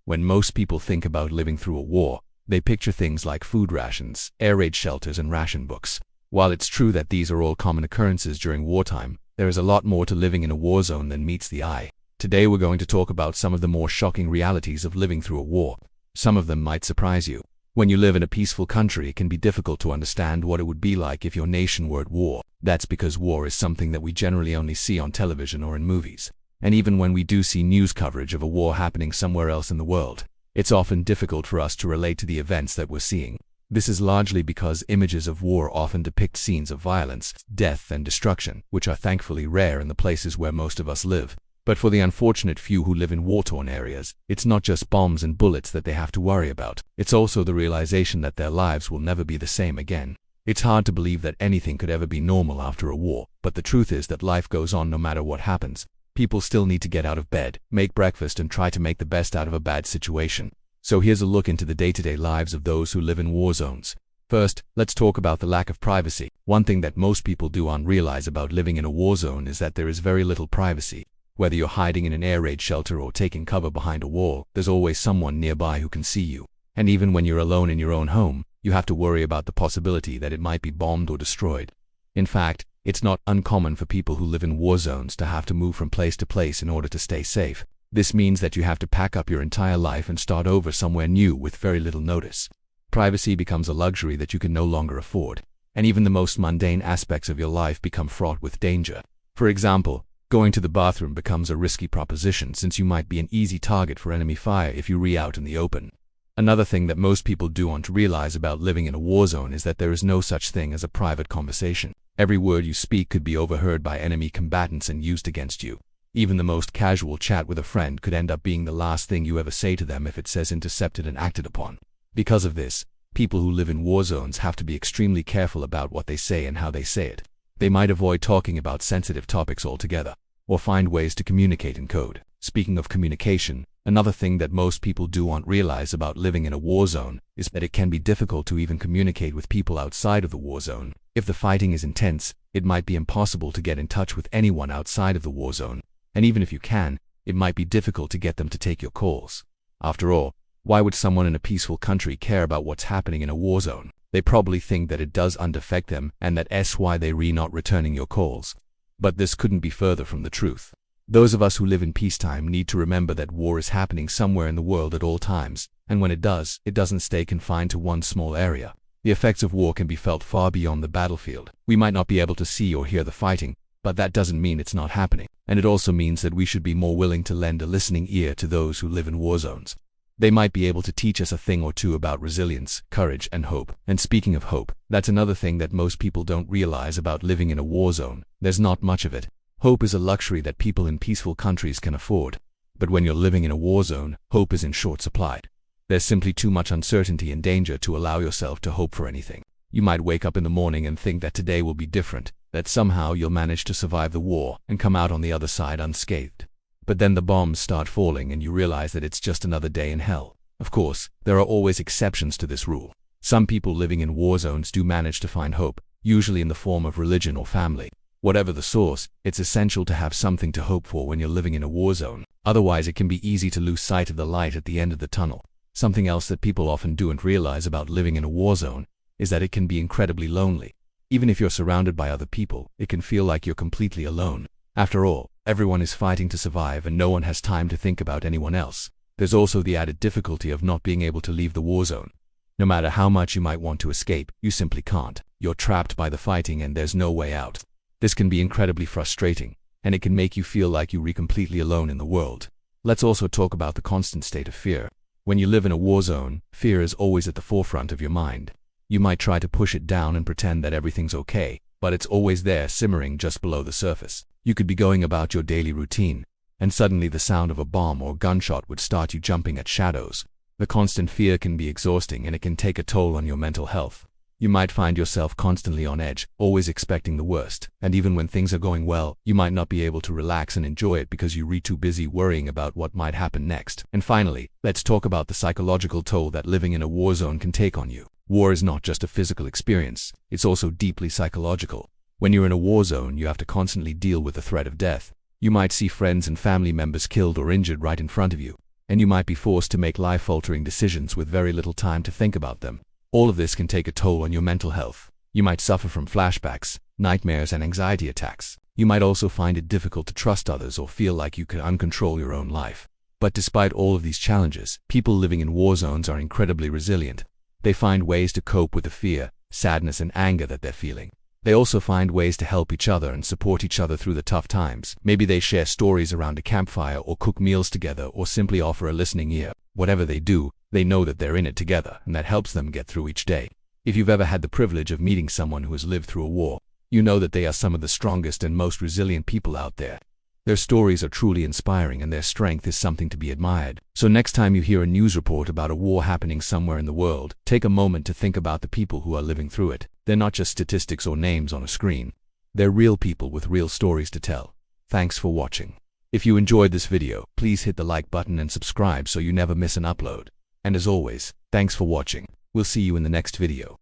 When most people think about living through a war, they picture things like food rations, air raid shelters, and ration books. While it's true that these are all common occurrences during wartime, there is a lot more to living in a war zone than meets the eye. Today we're going to talk about some of the more shocking realities of living through a war. Some of them might surprise you. When you live in a peaceful country, it can be difficult to understand what it would be like if your nation were at war. That's because war is something that we generally only see on television or in movies. And even when we do see news coverage of a war happening somewhere else in the world, it's often difficult for us to relate to the events that we're seeing. This is largely because images of war often depict scenes of violence, death, and destruction, which are thankfully rare in the places where most of us live. But for the unfortunate few who live in war-torn areas, it's not just bombs and bullets that they have to worry about. It's also the realization that their lives will never be the same again. It's hard to believe that anything could ever be normal after a war, but the truth is that life goes on no matter what happens. People still need to get out of bed, make breakfast, and try to make the best out of a bad situation. So here's a look into the day-to-day lives of those who live in war zones. First, let's talk about the lack of privacy. One thing that most people do not realize about living in a war zone is that there is very little privacy. Whether you're hiding in an air raid shelter or taking cover behind a wall, there's always someone nearby who can see you. And even when you're alone in your own home, you have to worry about the possibility that it might be bombed or destroyed. In fact, it's not uncommon for people who live in war zones to have to move from place to place in order to stay safe. This means that you have to pack up your entire life and start over somewhere new with very little notice. Privacy becomes a luxury that you can no longer afford, and even the most mundane aspects of your life become fraught with danger. For example, going to the bathroom becomes a risky proposition since you might be an easy target for enemy fire if you re out in the open. Another thing that most people do want to realize about living in a war zone is that there is no such thing as a private conversation. Every word you speak could be overheard by enemy combatants and used against you. Even the most casual chat with a friend could end up being the last thing you ever say to them if it says intercepted and acted upon. Because of this, people who live in war zones have to be extremely careful about what they say and how they say it. They might avoid talking about sensitive topics altogether, or find ways to communicate in code. Speaking of communication, another thing that most people do not realize about living in a war zone is that it can be difficult to even communicate with people outside of the war zone. If the fighting is intense, it might be impossible to get in touch with anyone outside of the war zone, and even if you can, it might be difficult to get them to take your calls. After all, why would someone in a peaceful country care about what's happening in a war zone? They probably think that it doesn't affect them and that's why they're not returning your calls. But this couldn't be further from the truth. Those of us who live in peacetime need to remember that war is happening somewhere in the world at all times, and when it does, it doesn't stay confined to one small area. The effects of war can be felt far beyond the battlefield. We might not be able to see or hear the fighting, but that doesn't mean it's not happening. And it also means that we should be more willing to lend a listening ear to those who live in war zones. They might be able to teach us a thing or two about resilience, courage, and hope. And speaking of hope, that's another thing that most people don't realize about living in a war zone. There's not much of it. Hope is a luxury that people in peaceful countries can afford. But when you're living in a war zone, hope is in short supply. There's simply too much uncertainty and danger to allow yourself to hope for anything. You might wake up in the morning and think that today will be different, that somehow you'll manage to survive the war and come out on the other side unscathed. But then the bombs start falling and you realize that it's just another day in hell. Of course, there are always exceptions to this rule. Some people living in war zones do manage to find hope, usually in the form of religion or family. Whatever the source, it's essential to have something to hope for when you're living in a war zone. Otherwise, it can be easy to lose sight of the light at the end of the tunnel. Something else that people often don't realize about living in a war zone is that it can be incredibly lonely. Even if you're surrounded by other people, it can feel like you're completely alone. After all, everyone is fighting to survive and no one has time to think about anyone else. There's also the added difficulty of not being able to leave the war zone. No matter how much you might want to escape, you simply can't. You're trapped by the fighting and there's no way out. This can be incredibly frustrating, and it can make you feel like you're completely alone in the world. Let's also talk about the constant state of fear. When you live in a war zone, fear is always at the forefront of your mind. You might try to push it down and pretend that everything's okay, but it's always there simmering just below the surface. You could be going about your daily routine, and suddenly the sound of a bomb or gunshot would start you jumping at shadows. The constant fear can be exhausting and it can take a toll on your mental health. You might find yourself constantly on edge, always expecting the worst, and even when things are going well, you might not be able to relax and enjoy it because you're too busy worrying about what might happen next. And finally, let's talk about the psychological toll that living in a war zone can take on you. War is not just a physical experience, it's also deeply psychological. When you're in a war zone, you have to constantly deal with the threat of death. You might see friends and family members killed or injured right in front of you. and you might be forced to make life-altering decisions with very little time to think about them. All of this can take a toll on your mental health. You might suffer from flashbacks, nightmares, and anxiety attacks. You might also find it difficult to trust others or feel like you can uncontrol your own life. But despite all of these challenges, people living in war zones are incredibly resilient. They find ways to cope with the fear, sadness, and anger that they're feeling. They also find ways to help each other and support each other through the tough times. Maybe they share stories around a campfire or cook meals together or simply offer a listening ear. Whatever they do, they know that they're in it together, and that helps them get through each day. If you've ever had the privilege of meeting someone who has lived through a war, you know that they are some of the strongest and most resilient people out there. Their stories are truly inspiring, and their strength is something to be admired. So next time you hear a news report about a war happening somewhere in the world, take a moment to think about the people who are living through it. They're not just statistics or names on a screen. They're real people with real stories to tell. Thanks for watching. If you enjoyed this video, please hit the like button and subscribe so you never miss an upload. And as always, thanks for watching. We'll see you in the next video.